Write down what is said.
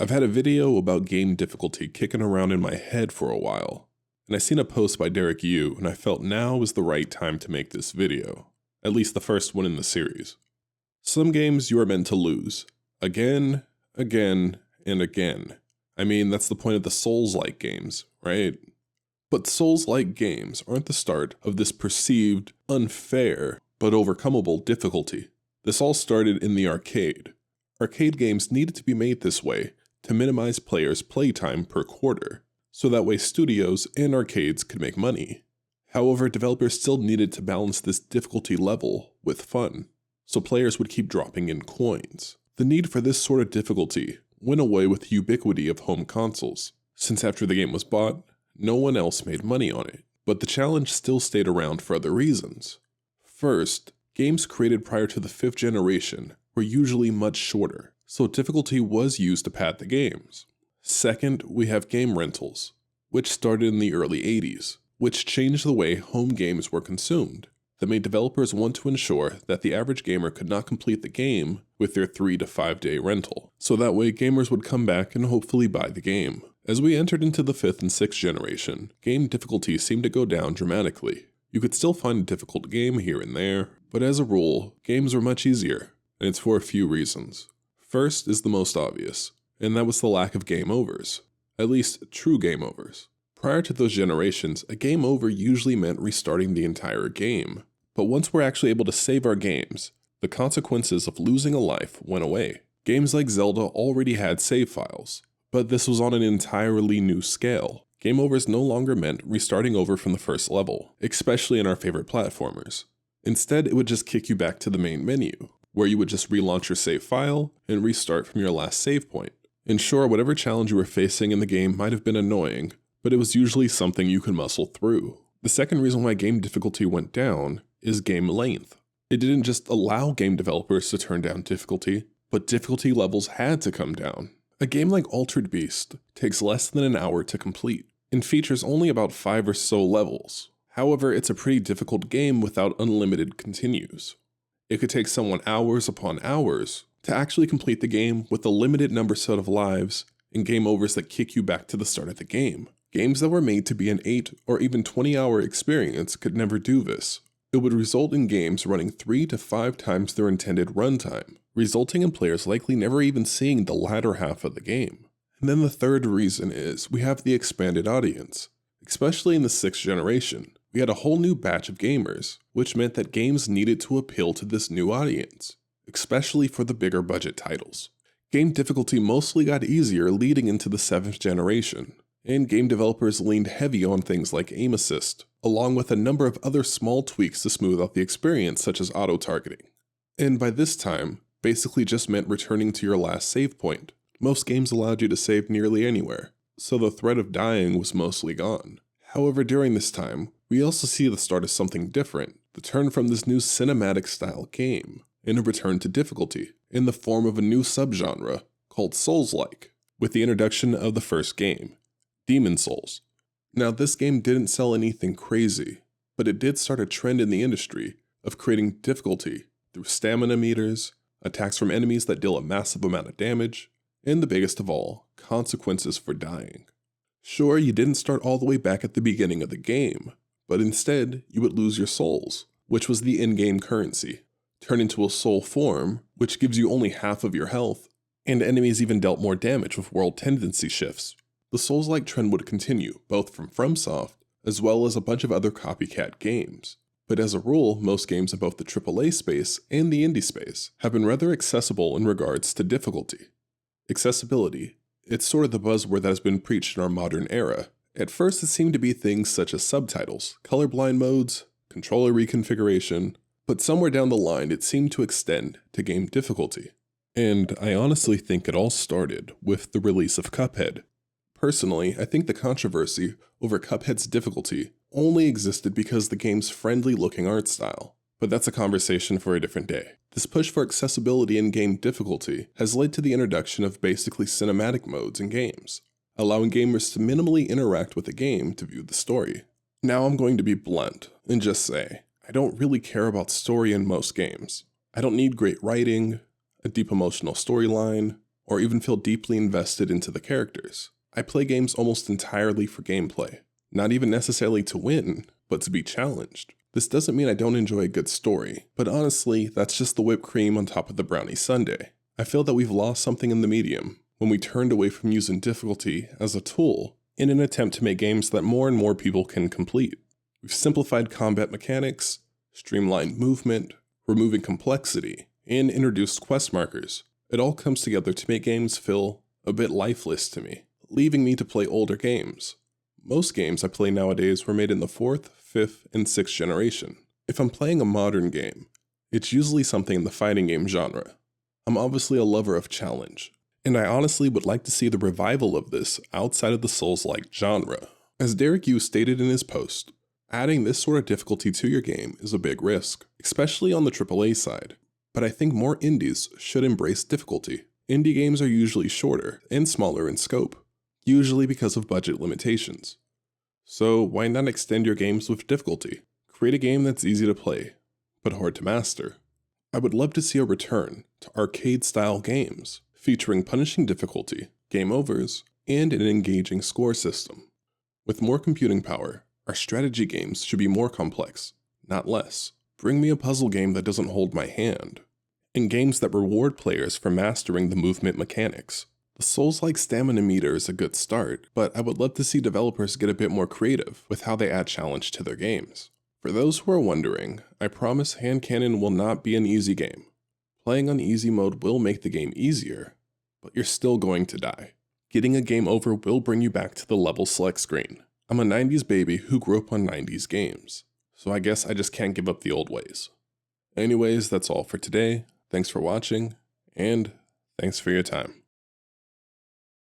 I've had a video about game difficulty kicking around in my head for a while, and I seen a post by Derek Yu, and I felt now was the right time to make this video, at least the first one in the series. Some games you are meant to lose, again, again, and again. I mean, that's the point of the Souls-like games, right? But Souls-like games aren't the start of this perceived, unfair, but overcomable difficulty. This all started in the arcade. Arcade games needed to be made this way to minimize players' playtime per quarter, so that way studios and arcades could make money. However, developers still needed to balance this difficulty level with fun, so players would keep dropping in coins. The need for this sort of difficulty went away with the ubiquity of home consoles, since after the game was bought, no one else made money on it. But the challenge still stayed around for other reasons. First, games created prior to the 5th generation were usually much shorter, so difficulty was used to pad the games. Second, we have game rentals, which started in the early 80s, which changed the way home games were consumed, that made developers want to ensure that the average gamer could not complete the game with their 3 to 5 day rental, so that way gamers would come back and hopefully buy the game. As we entered into the 5th and 6th generation, game difficulty seemed to go down dramatically. You could still find a difficult game here and there, but as a rule, games were much easier, and it's for a few reasons. First is the most obvious, and that was the lack of game overs, at least true game overs. Prior to those generations, a game over usually meant restarting the entire game, but once we're actually able to save our games, the consequences of losing a life went away. Games like Zelda already had save files, but this was on an entirely new scale. Game overs no longer meant restarting over from the first level, especially in our favorite platformers. Instead, it would just kick you back to the main menu, where you would just relaunch your save file and restart from your last save point. And sure, whatever challenge you were facing in the game might have been annoying, but it was usually something you could muscle through. The second reason why game difficulty went down is game length. It didn't just allow game developers to turn down difficulty, but difficulty levels had to come down. A game like Altered Beast takes less than an hour to complete, and features only about 5 or so levels. However, it's a pretty difficult game without unlimited continues. It could take someone hours upon hours to actually complete the game with a limited number set of lives and game overs that kick you back to the start of the game. Games that were made to be an 8 or even 20-hour experience could never do this. It would result in games running 3 to 5 times their intended runtime, resulting in players likely never even seeing the latter half of the game. And then the third reason is we have the expanded audience. Especially in the 6th generation, we had a whole new batch of gamers, which meant that games needed to appeal to this new audience, especially for the bigger budget titles. Game difficulty mostly got easier leading into the 7th generation, and game developers leaned heavy on things like aim assist, along with a number of other small tweaks to smooth out the experience such as auto-targeting. And by this time, basically just meant returning to your last save point. Most games allowed you to save nearly anywhere, so the threat of dying was mostly gone. However, during this time, we also see the start of something different, the turn from this new cinematic style game, and a return to difficulty, in the form of a new subgenre called Souls-like, with the introduction of the first game, Demon Souls. Now, this game didn't sell anything crazy, but it did start a trend in the industry of creating difficulty through stamina meters, attacks from enemies that deal a massive amount of damage, and the biggest of all, consequences for dying. Sure, you didn't start all the way back at the beginning of the game, but instead, you would lose your souls, which was the in-game currency, turn into a soul form, which gives you only half of your health, and enemies even dealt more damage with world tendency shifts. The Souls-like trend would continue, both from FromSoft, as well as a bunch of other copycat games. But as a rule, most games in both the AAA space and the indie space have been rather accessible in regards to difficulty. Accessibility. It's sort of the buzzword that has been preached in our modern era. At first, it seemed to be things such as subtitles, colorblind modes, controller reconfiguration, but somewhere down the line it seemed to extend to game difficulty. And I honestly think it all started with the release of Cuphead. Personally, I think the controversy over Cuphead's difficulty only existed because the game's friendly-looking art style. But that's a conversation for a different day. This push for accessibility in game difficulty has led to the introduction of basically cinematic modes in games, allowing gamers to minimally interact with the game to view the story. Now I'm going to be blunt and just say, I don't really care about story in most games. I don't need great writing, a deep emotional storyline, or even feel deeply invested into the characters. I play games almost entirely for gameplay, not even necessarily to win, but to be challenged. This doesn't mean I don't enjoy a good story, but honestly, that's just the whipped cream on top of the brownie sundae. I feel that we've lost something in the medium when we turned away from using difficulty as a tool in an attempt to make games that more and more people can complete. We've simplified combat mechanics, streamlined movement, removing complexity, and introduced quest markers. It all comes together to make games feel a bit lifeless to me, leaving me to play older games. Most games I play nowadays were made in the 4th, 5th, and 6th generation. If I'm playing a modern game, it's usually something in the fighting game genre. I'm obviously a lover of challenge, and I honestly would like to see the revival of this outside of the Souls-like genre. As Derek Yu stated in his post, adding this sort of difficulty to your game is a big risk, especially on the AAA side, but I think more indies should embrace difficulty. Indie games are usually shorter and smaller in scope, usually because of budget limitations. So why not extend your games with difficulty? Create a game that's easy to play, but hard to master. I would love to see a return to arcade-style games, featuring punishing difficulty, game overs, and an engaging score system. With more computing power, our strategy games should be more complex, not less. Bring me a puzzle game that doesn't hold my hand, and games that reward players for mastering the movement mechanics. The Souls-like stamina meter is a good start, but I would love to see developers get a bit more creative with how they add challenge to their games. For those who are wondering, I promise Hand Cannon will not be an easy game. Playing on easy mode will make the game easier, but you're still going to die. Getting a game over will bring you back to the level select screen. I'm a 90s baby who grew up on 90s games, so I guess I just can't give up the old ways. Anyways, that's all for today. Thanks for watching, and thanks for your time.